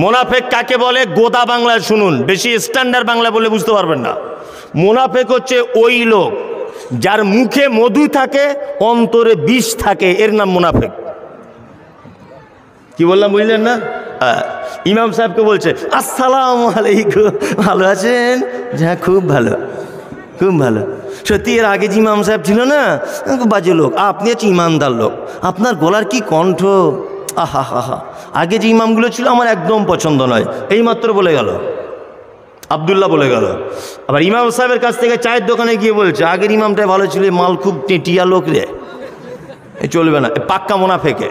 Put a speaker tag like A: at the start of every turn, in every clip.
A: মোনাফেক কাকে বলে গোদা বাংলায় শুনুন, বেশি স্ট্যান্ডার্ড বাংলা বলে বুঝতে পারবেন না। মোনাফেক হচ্ছে ওই লোক যার মুখে মধু থাকে অন্তরে বিষ থাকে, এর নাম মোনাফেক। কি বললাম বুঝলেন না? ইমাম সাহেবকে বলছে আসসালামু আলাইকুম, ভালো আছেন? হ্যাঁ খুব ভালো, খুব ভালো। সত্যি এর আগে যে ইমাম সাহেব ছিল না, বাজে লোক, আপনি হচ্ছে ইমানদার লোক, আপনার গলার কি কণ্ঠ, আহা হা হা। আগে যে ইমামগুলো ছিল আমার একদম পছন্দ নয়, এইমাত্র বলে গেল, আবদুল্লাহ বলে গেল। আবার ইমাম সাহেবের কাছ থেকে চায়ের দোকানে গিয়ে বলছে আগের ইমামটাই ভালো ছিল, মাল খুব টিয়া লোক রে, চলবে না, পাক্কা মোনাফেকে।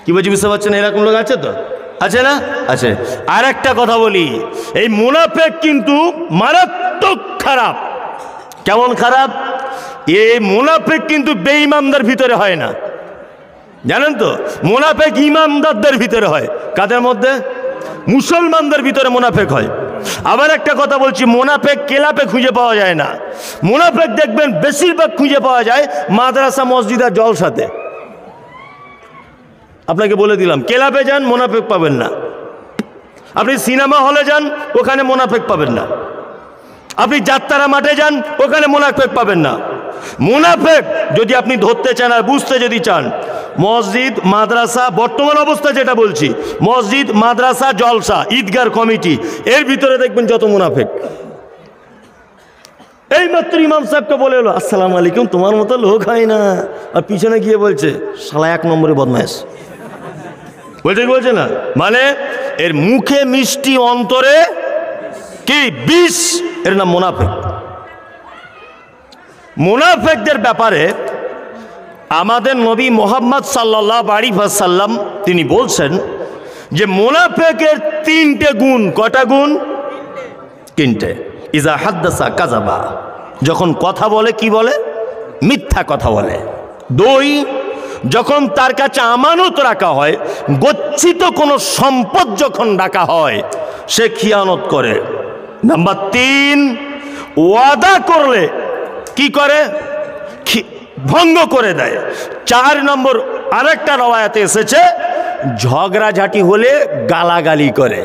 A: কি বলছি বুঝতে পারছেন? এরকম লোক আছে তো, আছে না? আছে। আর একটা কথা বলি, এই মুনাফেক কিন্তু মারাত্মক খারাপ। কেমন খারাপ? এই মুনাফেক কিন্তু বেঈমানদের ভিতরে হয় না, জানেন তো? মুনাফেক ইমানদারদের ভিতরে হয়। কাদের মধ্যে? মুসলমানদের ভিতরে মুনাফেক হয়। আবার একটা কথা বলছি, মুনাফেক ক্লাবে খুঁজে পাওয়া যায় না। মুনাফেক দেখবেন বেশিরভাগ খুঁজে পাওয়া যায় মাদ্রাসা, মসজিদ আর জলসাতে। আপনাকে বলে দিলাম, ক্লাবে যান মুনাফেক পাবেন না, আপনি সিনেমা হলে যান ওখানে মুনাফেক পাবেন না, আপনি যাত্রা মাঠে যান ওখানে মুনাফেক পাবেন না। মুনাফেক যদি আপনি ধরতে চান আর বুঝতে যদি চান, মসজিদ, মাদ্রাসা, বর্তমান অবস্থা যেটা বলছি, মসজিদ, মাদ্রাসা, জলসা, ঈদগাহ কমিটি, এর ভিতরে দেখবেন যত মুনাফেক। এই মাত্র ইমাম সাহেবকে বলে এলো আসসালামু আলাইকুম, তোমার মতো লোক হয় না, আর পিছনে গিয়ে বলছে শালা 1 নম্বরে বদমাইশ। বলছে না, মানে এর মুখে মিষ্টি অন্তরে কি বিষ, এর নাম মুনাফেক। মুনাফেকদের ব্যাপারে আমাদের নবী মুহাম্মদ সাল্লাল্লাহু আলাইহি ওয়াসাল্লাম তিনি বলছেন যে মুনাফেকের 3টে গুণ। কটা গুণ? 3টে। ইজা হাদ্দাসা কাযাবা, যখন কথা বলে কি বলে? মিথ্যা কথা বলে। 2, যখন তার কাছে আমানত রাখা হয়, গচ্ছিত কোনো সম্পদ যখন রাখা হয়, সে খিয়ানত করে। নাম্বার 3, ওয়াদা করলে কি করে? ভঙ্গ করে দেয়। 4 নম্বর আরেকটা রওয়ায়াতে এসেছে ঝগড়াঝাটি হলে গালাগালি করে।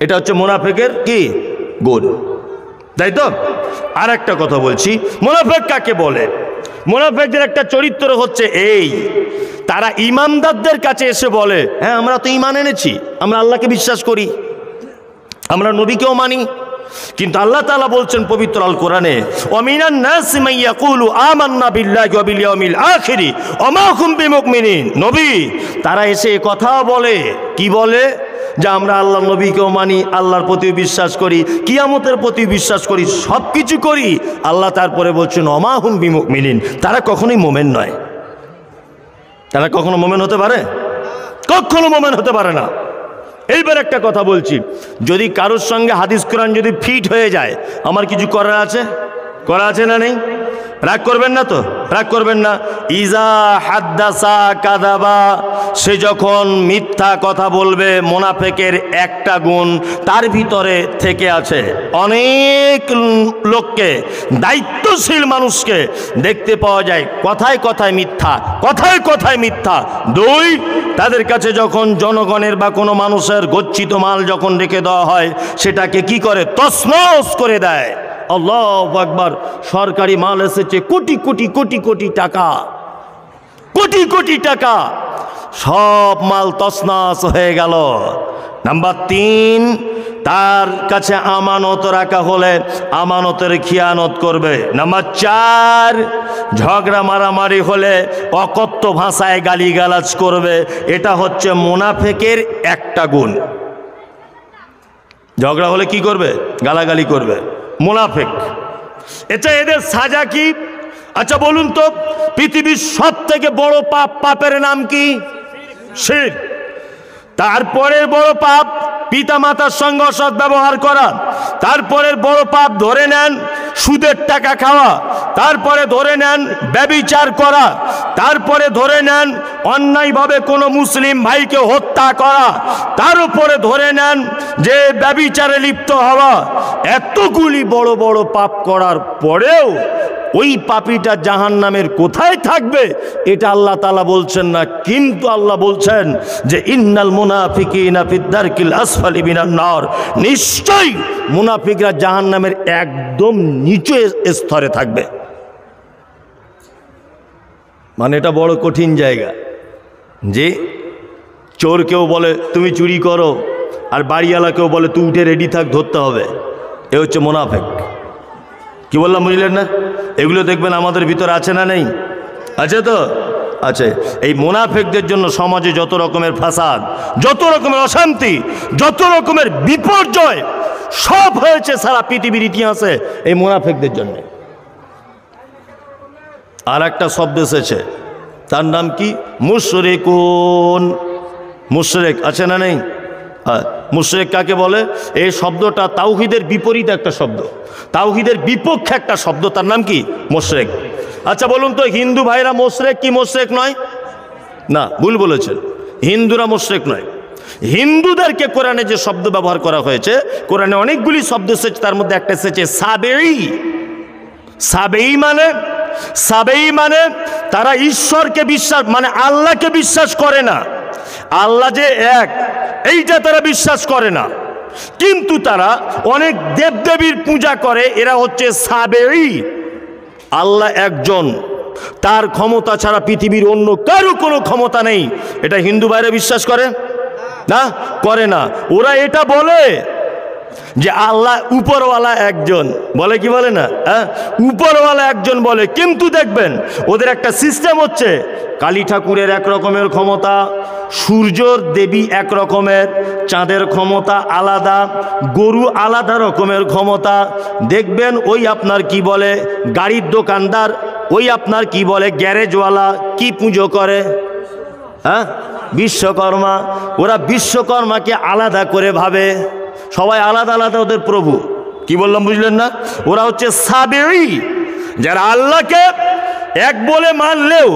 A: এটা হচ্ছে মুনাফেকের কি গুণ, তাই তো? আর একটা কথা বলছি, মুনাফেক কাকে বলে? মুনাফেকদের একটা চরিত্র হচ্ছে এই, তারা ইমানদারদের কাছে এসে বলে হ্যাঁ আমরা তো ঈমান এনেছি, আমরা আল্লাহকে বিশ্বাস করি, আমরা নবীকেও মানি, কিন্তু আল্লাহ তাআলা বলছেন পবিত্র আল কোরআনে, ওয়ামিনান নাসি মান ইয়াকুলু আমান্না বিল্লাহি ওয়া বিল ইয়াউমিল আখির ওয়া মা হুম বিমুমিনিন। নবী তারা এসে কথা বলে, কি বলে? যে আমরা আল্লাহ নবীকেও মানি, আল্লাহর প্রতি বিশ্বাস করি, কিয়ামতের প্রতি বিশ্বাস করি, সব কিছু করি। আল্লাহ তারপরে বলছেন ওয়া মা হুম বিমুমিনিন, তারা কখনোই মুমিন নয়। তারা কখনো মুমিন হতে পারে? কখনো মুমিন হতে পারে না। এইবার একটা কথা বলছি, যদি কারোর সঙ্গে হাদিস কোরআন যদি ফিট হয়ে যায়, আমার কিছু করার আছে? করা আছে না নেই? রাগ করবেন না তো? রাগ করবেন না। ইজা হাদ্দাসা কাযাবা, সে যখন মিথ্যা কথা বলবে, মুনাফেকের একটা গুণ তার ভিতরে থেকে আছে। অনেক লোককে, দায়িত্বশীল মানুষকে দেখতে পাওয়া যায় কথায় কথায় মিথ্যা, কথায় কথায় মিথ্যা। 2, তাদের কাছে যখন জনগণের বা কোনো মানুষের গচ্ছিত মাল যখন রেখে দেওয়া হয়, সেটাকে কি করে? তছনছ করে দেয়। আল্লাহু আকবার। সরকারি মাল এসেছে কোটি কোটি কোটি কোটি টাকা, কোটি কোটি টাকা, সব মাল তছনছ হয়ে গেল। নাম্বার 3, তার কাছে আমানত রাখা হলে আমানতের খিয়ানত করবে। নাম্বার 4, ঝগড়া মারামারি হলে অকথ্য ভাষায় গালিগালাজ করবে। এটা হচ্ছে মুনাফেকের একটা গুণ। ঝগড়া হলে কি করবে? গালাগালি করবে। মুনাফেক। এটা এদের সাজা কি? আচ্ছা বলুন তো, পৃথিবীর সব থেকে বড় পাপ, পাপের নাম কি? শিরক। তারপরের বড় পাপ পিতা মাতার সঙ্গে অসৎ ব্যবহার করা। তারপরের বড় পাপ ধরে নেন সুদের টাকা খাওয়া। তারপরে ধরে নেন ব্যভিচার করা। তারপরে ধরে নেন অন্যায়ভাবে কোনো মুসলিম ভাইকে হত্যা করা। তার উপরে ধরে নেন যে ব্যভিচারে লিপ্ত হওয়া। এতগুলি বড় বড় পাপ করার পরেও ওই পাপীটা জাহান্নামের কোথায় থাকবে এটা আল্লাহ তাআলা বলছেন না, কিন্তু আল্লাহ বলছেন যে ইন্নাল মুনাফিকিনা ফিদ দারকিল আসফালি মিনান নার, নিশ্চয়ই মুনাফিকরা জাহান্নামের একদম নিচু স্তরে থাকবে। মানে এটা বড় কঠিন জায়গা যে চোর কেউ বলে তুমি চুরি করো, আর বাড়িওয়ালা কেউ বলে তুই উঠে রেডি থাক, ধরতে হবে। এ হচ্ছে মুনাফিক। কি বললাম বুঝলেন না? এগুলো দেখবেন আমাদের ভিতরে আছে না নেই? আছে তো আছে। এই মুনাফিকদের জন্য সমাজে যত রকমের ফাসাদ, যত রকমের অশান্তি, যত রকমের বিপর্যয় সব হয়েছে সারা পৃথিবীর ইতিহাসে এই মুনাফিকদের জন্য। আর একটা শব্দ এসেছে, তার নাম কি? মুশরিকুন। মুশরিক আছে না নেই? মুশরিক কাকে বলে? এই শব্দটা তাওহীদের বিপরীত একটা শব্দ, তাওহীদের বিপক্ষে একটা শব্দ, তার নাম কি? মুশরিক। আচ্ছা বলুন তো, হিন্দু ভাইরা মুশরিক কি মুশরিক নয়? না, ভুল বলেছেন, হিন্দুরা মুশরিক নয়। হিন্দুদেরকে কোরআনে যে শব্দ ব্যবহার করা হয়েছে, কোরআনে অনেকগুলি শব্দ এসেছে, তার মধ্যে একটা এসেছে সাবেঈ। সাবেঈ মানে তারা ঈশ্বরকে বিশ্বাস, মানে আল্লাহকে বিশ্বাস করে না, আল্লাহ যে এক এইটা তারা বিশ্বাস করে না, কিন্তু তারা অনেক দেবদেবীর পূজা করে। এরা হচ্ছে সাবেঈ। আল্লাহ একজন, তার ক্ষমতা ছাড়া পৃথিবীর অন্য কারো কোনো ক্ষমতা নেই, এটা হিন্দু ভাইরা বিশ্বাস করে না? করে না। ওরা এটা বলে যে আল্লাহ উপরওয়ালা একজন, বলে কি বলে না? উপরওয়ালা একজন বলে, কিন্তু দেখবেন ওদের একটা সিস্টেম হচ্ছে, কালী ঠাকুরের এক রকমের ক্ষমতা, সূর্যর দেবী এক রকমের, চাঁদের ক্ষমতা আলাদা, গরু আলাদা রকমের ক্ষমতা। দেখবেন ওই আপনার কি বলে গাড়ির দোকানদার, ওই আপনার কি বলে গ্যারেজওয়ালা কি পুজো করে? বিশ্বকর্মা। ওরা বিশ্বকর্মাকে আলাদা করে ভাবে, সবাই আলাদা আলাদা ওদের প্রভু। কি বললাম বুঝলেন না? ওরা হচ্ছে সাবেঈ, যারা আল্লাহকে এক বলে মানলেও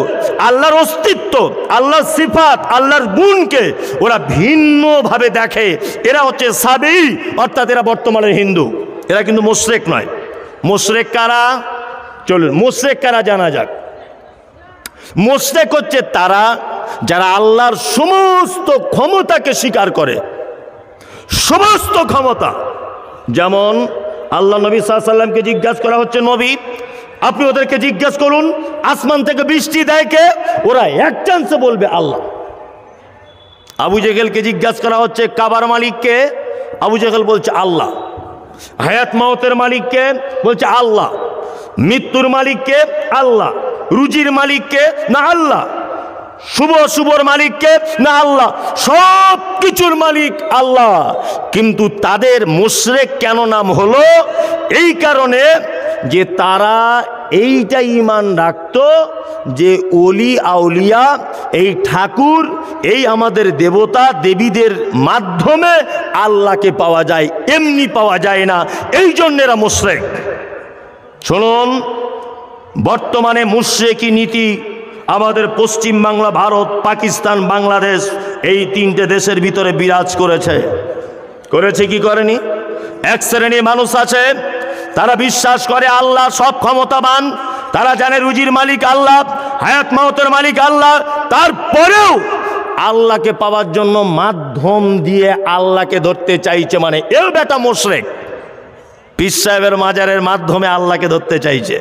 A: আল্লাহর অস্তিত্ব, আল্লাহর সিফাত, আল্লাহর গুণকে ওরা ভিন্নভাবে দেখে। এরা হচ্ছে সাবেঈ, অর্থাৎ এরা বর্তমানের হিন্দু। এরা কিন্তু মুশরিক নয়। মুশরিক কারা? চলুন মুশরিক কারা জানা যাক। মুশরিক হচ্ছে তারা যারা আল্লাহর সমস্ত ক্ষমতাকে স্বীকার করে, সমস্ত ক্ষমতা। যেমন আল্লাহ নবী সাল্লাল্লাহু আলাইহি ওয়াসাল্লামকে জিজ্ঞাসা করা হচ্ছে, নবী আপনি ওদেরকে জিজ্ঞাসা করুন আসমান থেকে বৃষ্টি দেয় কে? ওরা এক চান্সে বলবে আল্লাহ। আবু জেহেলকে জিজ্ঞাসা করা হচ্ছে কাবার মালিককে, আবু জেহেল বলছে আল্লাহ। হায়াত মাউতের মালিককে? বলছে আল্লাহ। মৃত্যুর মালিককে? আল্লাহ। রুজির মালিককে? না আল্লাহ। শুভ শুভর মালিককে? না আল্লাহ। সব কিছুর মালিক আল্লাহ। কিন্তু তাদের মুশরিক কেন নাম হলো? এই কারণে যে তারা এইটা ঈমান রাখতো যে ওলি আউলিয়া, এই ঠাকুর, এই আমাদের দেবতা দেবীদের মাধ্যমে আল্লাহকে পাওয়া যায়, এমনি পাওয়া যায় না। এই জন্য এরা মুশরিক। শুনুন, বর্তমানে মুশরিকি নীতি আমাদের পশ্চিম বাংলা, ভারত, পাকিস্তান, বাংলাদেশ, এই তিনটে দেশের ভিতরে বিরাজ করেছে কি করেনি? এক শ্রেণীর মানুষ আছে, তারা বিশ্বাস করে আল্লাহ সব ক্ষমতাবান, তারা জানে রুজির মালিক আল্লাহ, হায়াত মাউতের মালিক আল্লাহ, তারপরেও আল্লাহকে পাওয়ার জন্য মাধ্যম দিয়ে আল্লাহকে ধরতে চাইছে। মানে এর বেটা মুশরিক, পীর সাহেবের মাজারের মাধ্যমে আল্লাহকে ধরতে চাইছে।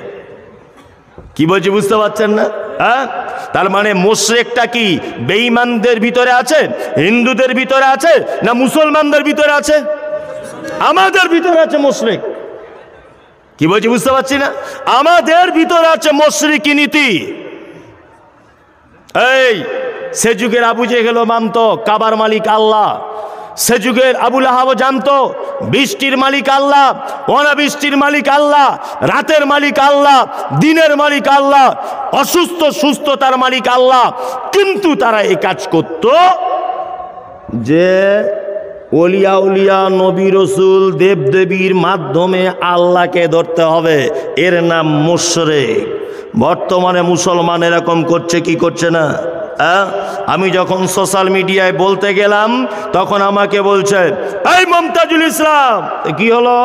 A: কি বলছি বুঝতে পারছেন না? তার মানে মুশরিকটা কি বেঈমানদের ভিতরে আছে, হিন্দুদের ভিতরে আছে, না মুসলমানদের ভিতরে আছে? আমাদের ভিতরে আছে মুশরিক। কি বলছি বুঝতে পারছি না? আমাদের ভিতরে আছে মুশরিকি নীতি। এই সে যুগের আবু জেহেল মানত কাবার মালিক আল্লাহ, সে যুগের আবু লাহাব জানতো বৃষ্টির মালিক আল্লাহ, অনাবৃষ্টির মালিক আল্লাহ, রাতের মালিক আল্লাহ, দিনের মালিক আল্লাহ, অসুস্থ সুস্থতার মালিক আল্লাহ। কিন্তু তারা এই কাজ করত যে ওলিয়া উলিয়া, নবী রসুল, দেবদেবীর মাধ্যমে আল্লাহকে ধরতে হবে। এর নাম মুশরিক। বর্তমানে মুসলমান এরকম করছে কি করছে না? আমি যখন সোশ্যাল মিডিয়ায় বলতে গেলাম তখন আমাকে বলছে এই মমতাজুল ইসলাম, কি হলো?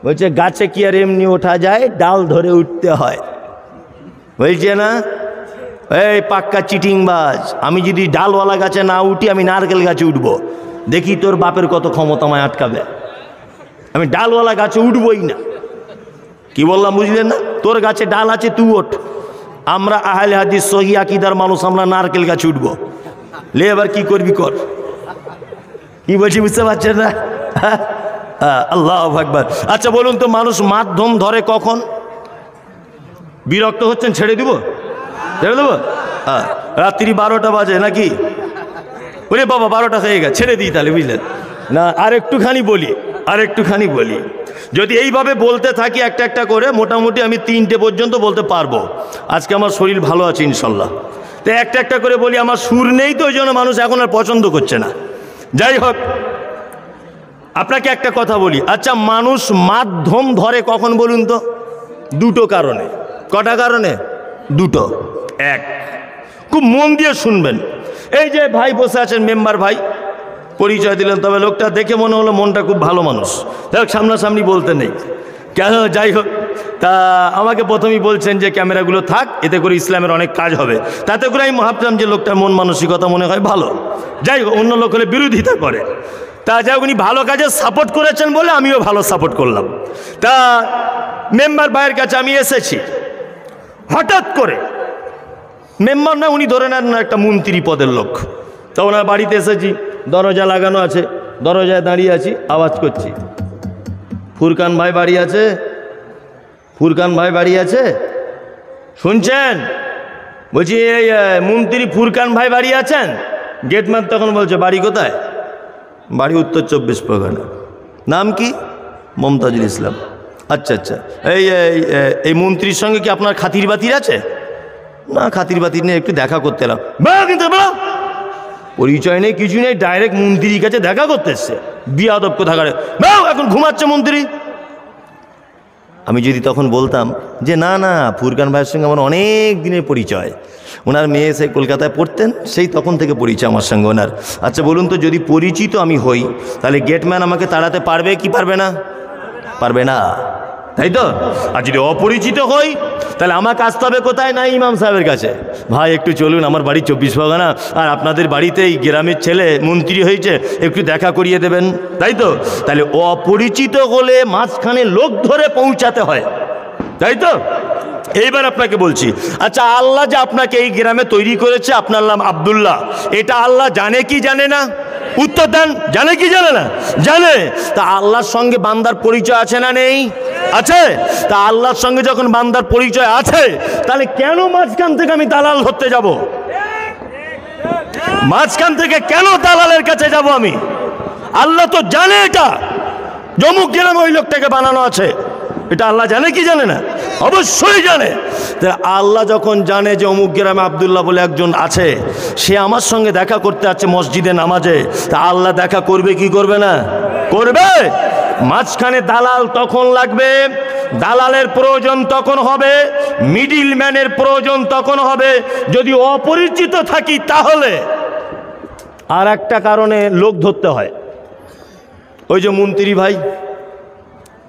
A: বলছে গাছে কি আর এমনি ওঠা যায়, ডাল ধরে উঠতে হয়। বলছে না, এই পাক্কা চিটিংবাজ, আমি যদি ডালওয়ালা গাছে না উঠি আমি নারকেল গাছে উঠবো, দেখি তোর বাপের কত ক্ষমতা আমায় আটকাবে। আমি ডালওয়ালা গাছে উঠবই না। কি বললাম বুঝলেন না? তোর গাছে ডাল আছে, তুই ওঠ। আমরা আহলে হাদিস সহি আকীদার মানুষ, আমরা নারকেল গাছে উঠবো। লে এবার কি করবি কর। কি বলছি বুঝতে পারছেন না? আল্লাহু আকবার। আচ্ছা বলুন তো, মানুষ মাধ্যম ধরে কখন? বিরক্ত হচ্ছেন, ছেড়ে দিব? ছেড়ে দেবো? রাত্রি 12টা বাজে নাকি? ওরে বাবা 12টা হয়ে গেছে, ছেড়ে দিই তাহলে, বুঝলেন না? আর একটুখানি বলি। যদি এইভাবে বলতে থাকি একটা একটা করে, মোটামুটি আমি 3টে পর্যন্ত বলতে পারবো। আজকে আমার শরীর ভালো আছে ইনশাল্লাহ। তো একটা একটা করে বলি। আমার সুর নেই তো, ওই জন্য মানুষ এখন আর পছন্দ করছে না। যাই হোক, আপনাকে একটা কথা বলি। আচ্ছা, মানুষ মাধ্যম ধরে কখন বলুন তো? 2টো কারণে। কটা কারণে? 2টো। এক, খুব মন দিয়ে শুনবেন। এই যে ভাই বসে আছেন, মেম্বার ভাই, পরিচয় দিলেন, তবে লোকটা দেখে মনে হলো মনটা খুব ভালো মানুষ। দেখ, সামনাসামনি বলতে নেই কেন। যাই হোক, তা আমাকে প্রথমেই বলছেন যে ক্যামেরাগুলো থাক, এতে করে ইসলামের অনেক কাজ হবে। তাতে করে আমি ভাবলাম যে লোকটার মন মানসিকতা মনে হয় ভালো। যাই হোক, অন্য লোক হলে বিরোধিতা করে। তা যাই হোক, উনি ভালো কাজে সাপোর্ট করেছেন বলে আমিও ভালো সাপোর্ট করলাম। তা মেম্বার ভাইয়ের কাছে আমি এসেছি, হঠাৎ করে মেম্বার না, উনি ধরে নেন না একটা মন্ত্রী পদের লোক। তা ওনার বাড়িতে এসেছি, দরজা লাগানো আছে, দরজায় দাঁড়িয়ে আছি, আওয়াজ করছি, ফুরকান ভাই বাড়ি আছে? ফুরকান ভাই বাড়ি আছে? শুনছেন? বলছি এই মন্ত্রী ফুরকান ভাই বাড়ি আছেন? গেটম্যান তখন বলছে, বাড়ি কোথায়? বাড়ি উত্তর 24 পরগনা। নাম কি? মমতাজুল ইসলাম। আচ্ছা আচ্ছা, এই মন্ত্রীর সঙ্গে কি আপনার খাতির বাতির আছে? না, খাতির বাতির নিয়ে একটু দেখা করতে এলাম। পরিচয় নেই, কিছু নেই, ডাইরেক্ট মন্ত্রীর কাছে দেখা করতে এসছে। বিয়াদব কোথাকার, এখন ঘুমাচ্ছে মন্ত্রী। আমি যদি তখন বলতাম যে না না, ফুরকান ভাইয়ের সঙ্গে আমার অনেক দিনের পরিচয়, ওনার মেয়ে সেই কলকাতায় পড়তেন, সেই তখন থেকে পরিচয় আমার সঙ্গে ওনার। আচ্ছা বলুন তো, যদি পরিচিত আমি হই, তাহলে গেটম্যান আমাকে তাড়াতে পারবে কি পারবে না? পারবে না, তাই তো? আর যদি অপরিচিত হই, তাহলে আমাকে আসতে হবে কোথায়? না, ইমাম সাহেবের কাছে। ভাই একটু চলুন, আমার বাড়ি 24 পরগনা, আর আপনাদের বাড়িতেই গ্রামের ছেলে মন্ত্রী হয়েছে, একটু দেখা করিয়ে দেবেন, তাই তো? তাহলে অপরিচিত হলে মাঝখানে লোক ধরে পৌঁছাতে হয়, তাই তো? এইবার আপনাকে বলছি, আচ্ছা আল্লাহ যে আপনাকে এই গ্রামে তৈরি করেছে, আপনার নাম আব্দুল্লাহ, এটা আল্লাহ জানে কি জানে না? উত্তর দেন, জানে কি জানে না? জানে। তা আল্লাহর সঙ্গে বান্দার পরিচয় আছে না নেই? আছে। তা আল্লাহর সঙ্গে যখন বান্দার পরিচয় আছে, তাহলে কেন মাঝখান থেকে আমি দালাল ধরতে যাব? মাঝখান থেকে কেন দালালের কাছে যাব আমি? আল্লাহ তো জানে এটা, জমুক গ্রামে ওই লোকটাকে বানানো আছে, এটা আল্লাহ জানে কি জানে না? অবশ্যই জানে। আল্লাহ যখন জানে যে অমুক গ্রামে আব্দুল্লাহ বলে একজন আছে, সে আমার সঙ্গে দেখা করতে আছে মসজিদে নামাজে, তা আল্লাহ দেখা করবে কি করবে না? করবে। মাঝখানে দালাল তখন লাগবে, দালালের প্রয়োজন তখন হবে, মিডিল ম্যানের প্রয়োজন তখন হবে যদি অপরিচিত থাকি। তাহলে আর একটা কারণে লোক ধরতে হয়। ওই যে মন্ত্রী ভাই,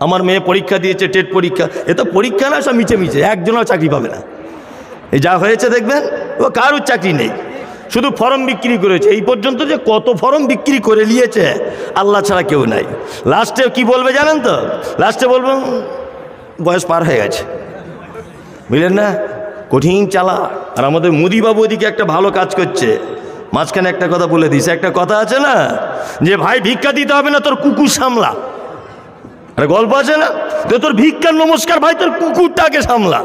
A: আমার মেয়ে পরীক্ষা দিয়েছে, টেট পরীক্ষা, এ তো পরীক্ষা না, সব মিছে মিছে, একজনও চাকরি পাবে না। এই যা হয়েছে দেখবেন, ও কারোর চাকরি নেই, শুধু ফর্ম বিক্রি করেছে। এই পর্যন্ত যে কত ফর্ম বিক্রি করে নিয়েছে, আল্লাহ ছাড়া কেউ নাই। লাস্টে কি বলবে জানেন তো? লাস্টে বলবো বয়স পার হয়ে গেছে, বুঝলেন না? কঠিন চালা। আর আমাদের মোদিবাবু ওদিকে একটা ভালো কাজ করছে। মাঝখানে একটা কথা বলে দিছে, একটা কথা আছে না যে ভাই ভিক্ষা দিতে হবে না, তোর কুকুর সামলা। আরে গল্প আছে না, তো তোর ভিক্ষার নমস্কার ভাই, তোর কুকুরটাকে সামলা।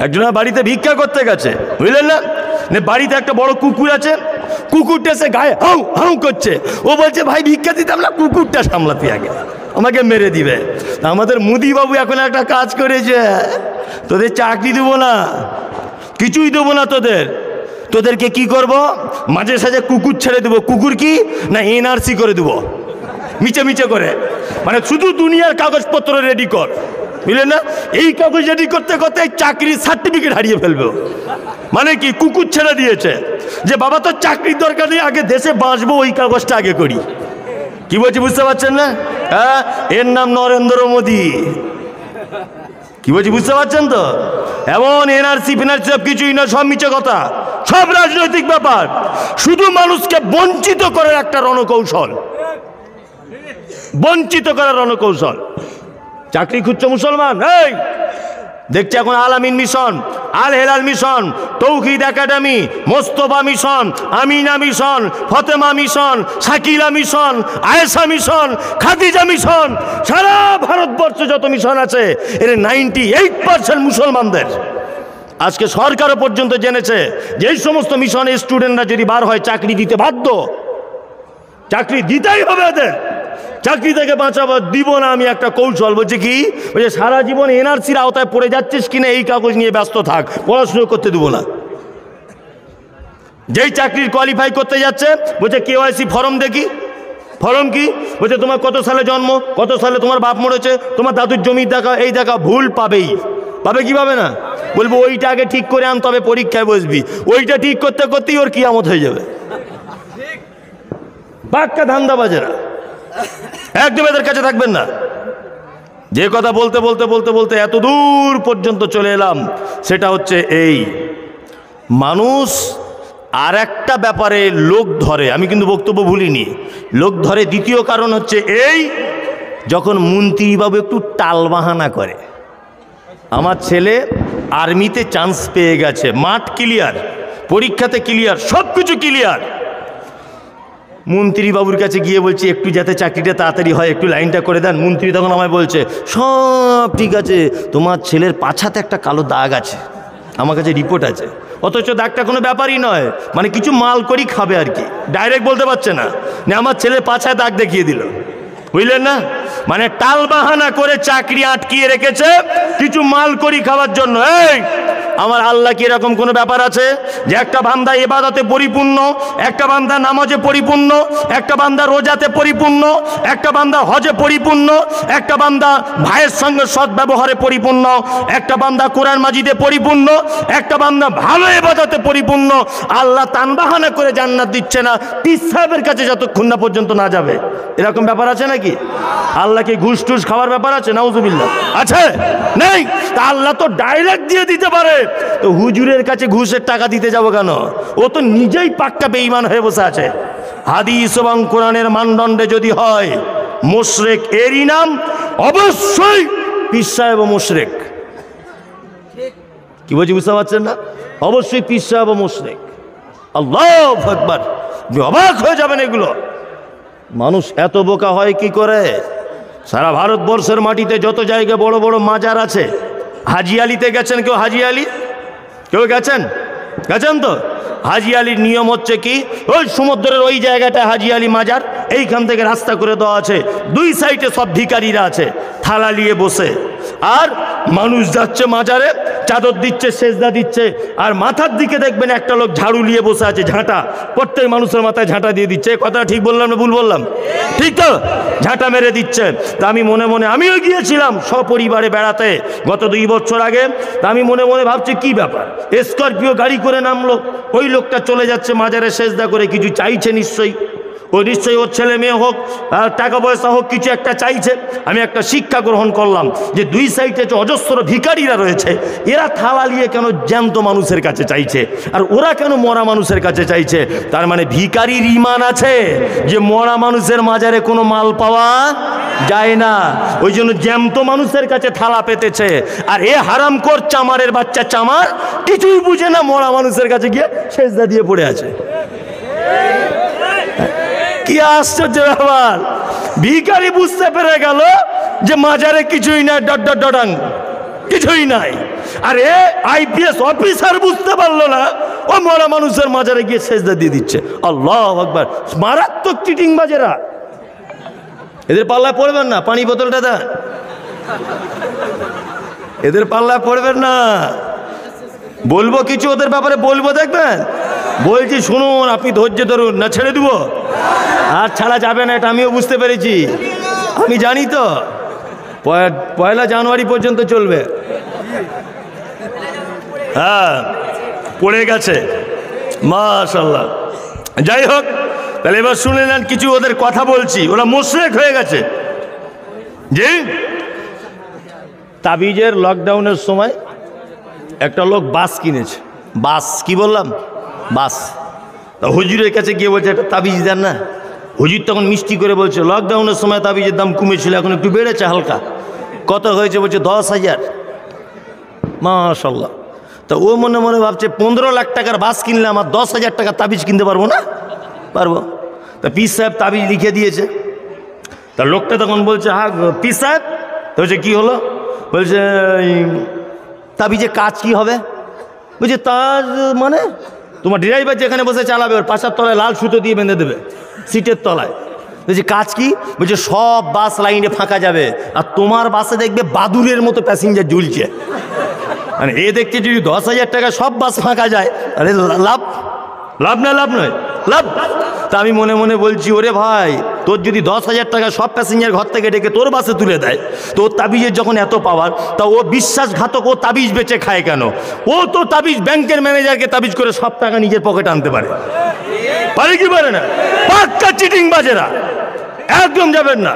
A: একজনের বাড়িতে ভিক্ষা করতে গেছে, বুঝলেন না? বাড়িতে একটা বড় কুকুর আছে, কুকুরটা এসে গায়ে হাউ হাউ করছে। ও বলছে ভাই ভিক্ষা দিতাম না, কুকুরটা সামলাতে আগে, আমাকে মেরে দিবে। আমাদের মোদিবাবু এখন একটা কাজ করেছে, তোদের চাকরি দেবো না, কিছুই দেবো না তোদেরকে কি করব? মাঝে সাঝে কুকুর ছেড়ে দেবো। কুকুর কি না, এনআরসি করে দেবো, মিচে মিচে করে, মানে শুধু দুনিয়ার কাগজপত্র রেডি কর, বুঝলেন না? এই কাগজ রেডি করতে করতে চাকরির সার্টিফিকেট হারিয়ে ফেলবে। মানে কি, কুকুর ছেড়ে দিয়েছে যে বাবা তো চাকরির দরকার নেই, আগে দেশে বাঁচবো, ওই কাগজটা আগে করি। কি বলছি বুঝতে পারছেন না? হ্যাঁ, এর নাম নরেন্দ্র মোদী। কি বলছি বুঝতে পারছেন তো? এমন এনআরসি ফিনার্সি সব কিছুই না, সব মিছে কথা, সব রাজনৈতিক ব্যাপার, শুধু মানুষকে বঞ্চিত করার একটা রণকৌশল, বঞ্চিত করার রণকৌশল। চাকরি খুঁজছো মুসলমান, এই দেখছি এখন Al Amin mission, Al Helal mission, Tauhid academy, Mostafa mission, Amina mission, Fatema mission, Shakila mission, Ayesha mission, Khadija mission, সারা ভারতবর্ষে যত মিশন আছে এর 98% মুসলমানদের। আজকে সরকারও পর্যন্ত জেনেছে যে এই সমস্ত মিশনের স্টুডেন্টরা যদি বার হয় চাকরি দিতে বাধ্য, চাকরি দিতেই হবে এদের। চাকরি থেকে বাঁচাবো, দিব না আমি একটা কৌশল। বলছে কি? বলছে সারা জীবন এনআরসির আওতায় পড়ে যাচ্ছিস কিনা এই কাগজ নিয়ে ব্যস্ত থাক, পড়াশুনো করতে দেবো না। যেই চাকরির কোয়ালিফাই করতে যাচ্ছে বলছে কেওয়াইসি ফর্ম দেখি। ফর্ম কি? বলছে তোমার কত সালে জন্ম, কত সালে তোমার বাপ মরেছে, তোমার দাদুর জমি দেখা, এই দেখা। ভুল পাবেই, পাবে কি পাবে না? বলবো ওইটা আগে ঠিক করে আন, তবে পরীক্ষায় বসবি। ওইটা ঠিক করতে করতেই ওর কিয়ামত হয়ে যাবে। বাক্কা ধান্দাবাজেরা একদম এদের কাছে থাকবেন না। যে কথা বলতে বলতে বলতে বলতে এত দূর পর্যন্ত চলে এলাম, সেটা হচ্ছে এই মানুষ আর একটা ব্যাপারে লোক ধরে। আমি কিন্তু বক্তব্য ভুলিনি, লোক ধরে। দ্বিতীয় কারণ হচ্ছে এই, যখন মন্ত্রীবাবু একটু টালবাহানা করে। আমার ছেলে আর্মিতে চান্স পেয়ে গেছে, মাঠ ক্লিয়ার, পরীক্ষাতে ক্লিয়ার, সব কিছু ক্লিয়ার। মন্ত্রী বাবুর কাছে গিয়ে বলছি একটু যাতে চাকরিটা তাড়াতাড়ি হয়, একটু লাইনটা করে দেন। মন্ত্রী তখন আমায় বলছে সব ঠিক আছে, তোমার ছেলের পাছাতে একটা কালো দাগ আছে, আমার কাছে রিপোর্ট আছে। অথচ দাগটা কোনো ব্যাপারই নয়, মানে কিছু মাল করি খাবে আর কি, ডাইরেক্ট বলতে পারছে না। আমার ছেলের পাছায় দাগ দেখিয়ে দিল, বুঝলেন না? মানে টালবাহানা করে চাকরি আটকিয়ে রেখেছে কিছু মাল করি খাওয়ার জন্য। এই আমার আল্লাহ কি এরকম কোনো ব্যাপার আছে যে একটা বান্দা ইবাদতে পরিপূর্ণ, একটা বান্দা নামাজে পরিপূর্ণ, একটা বান্দা রোজাতে পরিপূর্ণ, একটা বান্দা হজে পরিপূর্ণ, একটা বান্দা ভাইয়ের সঙ্গে সৎ ব্যবহারে পরিপূর্ণ, একটা বান্দা কোরআন মাজিদে পরিপূর্ণ, একটা বান্দা ভালো ইবাদতে পরিপূর্ণ, আল্লাহ তানবাহানা করে জান্নাত দিচ্ছে না পীর সাহেবের কাছে যতক্ষণ না পর্যন্ত না যাবে? এরকম ব্যাপার আছে নাকি? আল্লাহকে ঘুষ টুস খাওয়ার ব্যাপার আছে? নাউজুবিল্লাহ আছে? নেই। তা আল্লাহ তো ডাইরেক্ট দিয়ে দিতে পারে, তো হুজুরের কাছে ঘুষের টাকা দিতে যাব কেন? ও তো নিজেই পাক্কা বেঈমান হয়ে বসে আছে। হাদিস এবং কোরআনের মানদণ্ডে যদি হয় মুশরিক, এরই নাম অবশ্যই পীর সাহেব ও মুশরিক। কি বলছি বুঝতে পারছেন না? অবশ্যই পীর সাহেব ও মুশরিক। আল্লাহু আকবার, অবাক হয়ে যাবেন এগুলো। মানুষ এত বোকা হয় কি করে? সারা ভারতবর্ষের মাটিতে যত জায়গায় বড় বড় মাজার আছে, হাজি আলিতে গেছেন কেউ? হাজি আলি কেউ গেছেন? গেছেন তো? হাজি আলির নিয়ম হচ্ছে কি, ওই সমুদ্রের ওই জায়গাটায় হাজি আলি মাজার, এইখান থেকে রাস্তা করে দেওয়া আছে, দুই সাইডে সব ভিখারিরা আছে থালা নিয়ে বসে, আর মানুষ যাচ্ছে মাজারে, চাদর দিচ্ছে, সেজদা দিচ্ছে, আর মাথার দিকে দেখবেন একটা লোক ঝাড়ু নিয়ে বসে আছে, ঝাঁটা, প্রত্যেক মানুষের মাথায় ঝাঁটা দিয়ে দিচ্ছে। কথা ঠিক বললাম না ভুল বললাম? ঠিক তো? ঝাঁটা মেরে দিচ্ছে। তা আমি মনে মনে, আমিও গিয়েছিলাম সপরিবারে বেড়াতে গত 2 বছর আগে। তা আমি মনে মনে ভাবছি কি ব্যাপার, স্করপিও গাড়ি করে নামলো, ওই লোকটা চলে যাচ্ছে মাজারে সেজদা করে, কিছু চাইছে নিশ্চয়ই, ও নিশ্চয়ই ওর ছেলে মেয়ে হোক, টাকা পয়সা হোক, কিছু একটা চাইছে। আমি একটা শিক্ষা গ্রহণ করলাম যে দুই সাইডে যে অজস্র ভিখারিরা রয়েছে, এরা থালা নিয়ে কেন জ্যান্ত মানুষের কাছে চাইছে, আর ওরা কেন মরা মানুষের কাছে চাইছে? তার মানে ভিখারির ঈমান আছে যে মরা মানুষের মাজারে কোনো মাল পাওয়া যায় না, ওই জন্য জ্যান্ত মানুষের কাছে থালা পেতেছে। আর এ হারামখোর চামারের বাচ্চা চামার কিছুই বুঝে না, মরা মানুষের কাছে গিয়ে সেজদা দিয়ে পড়ে আছে। কি আশ্চর্য ব্যাপার! ভিখারি বুঝতে পেরে গেল যে মাজারে কিছুই নাই, ডডাং কিছুই নাই। আর এ আইপিএস অফিসার বুঝতে পারলো না, ও মরা মানুষের মাজারে গিয়ে সেজদা দিয়ে দিচ্ছে। আল্লাহু আকবার! মারাত্মক চিটিং বাজেরা, এদের পাল্লায় পড়বেন না। পানি বোতলটা দেন, এদের পাল্লায় পড়বেন না। বলবো কিছু ওদের ব্যাপারে, বলবো, দেখবেন। বলছি শুনুন, আপনি ধৈর্য ধরুন, না ছেড়ে দেবো? আর ছাড়া যাবে না, এটা আমিও বুঝতে পেরেছি, আমি জানি তো। 1 জানুয়ারি পর্যন্ত চলবে। হ্যাঁ, পড়ে গেছে, মাশাআল্লাহ। যাই হোক, তাহলে এবার শুনে নেন কিছু ওদের কথা বলছি। ওরা মুশরিক হয়ে গেছে, জি, তাবিজের লকডাউনের সময় একটা লোক বাস কিনেছে। বাস, কি বললাম? বাস। তা হুজুরের কাছে গিয়ে বলছে একটা তাবিজ দেন না। হুজুর তখন মিষ্টি করে বলছে লকডাউনের সময় তাবিজের দাম কমেছিল, এখন একটু বেড়েছে হালকা। কত হয়েছে? বলছে 10,000। মাশাল্লাহ। তা ও মনে মনে ভাবছে 15 লাখ টাকার বাস কিনলে আমার 10,000 টাকার তাবিজ কিনতে পারবো না? পারবো। তা পীর সাহেব তাবিজ লিখে দিয়েছে। তা লোকটা তখন বলছে হ্যাঁ পীর সাহেব। তো বলছে কী হলো? বলছে তাবিজে কাজ কি হবে? বলছে তার মানে তোমার ড্রাইভার যেখানে বসে চালাবে ওর পাশার তলায় লাল সুতো দিয়ে বেঁধে দেবে সিটের তলায়। বলছে কাজ কি? বলছে সব বাস লাইনে ফাঁকা যাবে আর তোমার বাসে দেখবে বাদুরের মতো প্যাসেঞ্জার ঝুলছে। মানে এ দেখছে যদি 10,000 টাকা সব বাস ফাঁকা যায়, আরে লাভ, লাভ না লাভ নয়, লাভ। তা আমি মনে মনে বলছি ওরে ভাই, তোর যদি 10,000 টাকা সব প্যাসেঞ্জার ঘর থেকে ডেকে তোর বাসে তুলে দেয়, তোর তাবিজের যখন এত পাওয়ার, তা ও বিশ্বাসঘাতক, ও তাবিজ বেচে খায় কেন? ও তো তাবিজ ব্যাংকের ম্যানেজারকে তাবিজ করে সব টাকা নিজের পকেটে আনতে পারে। পারে কি পারে না? পাক্কা চিটিং বাজেরা, একদম যাবেন না।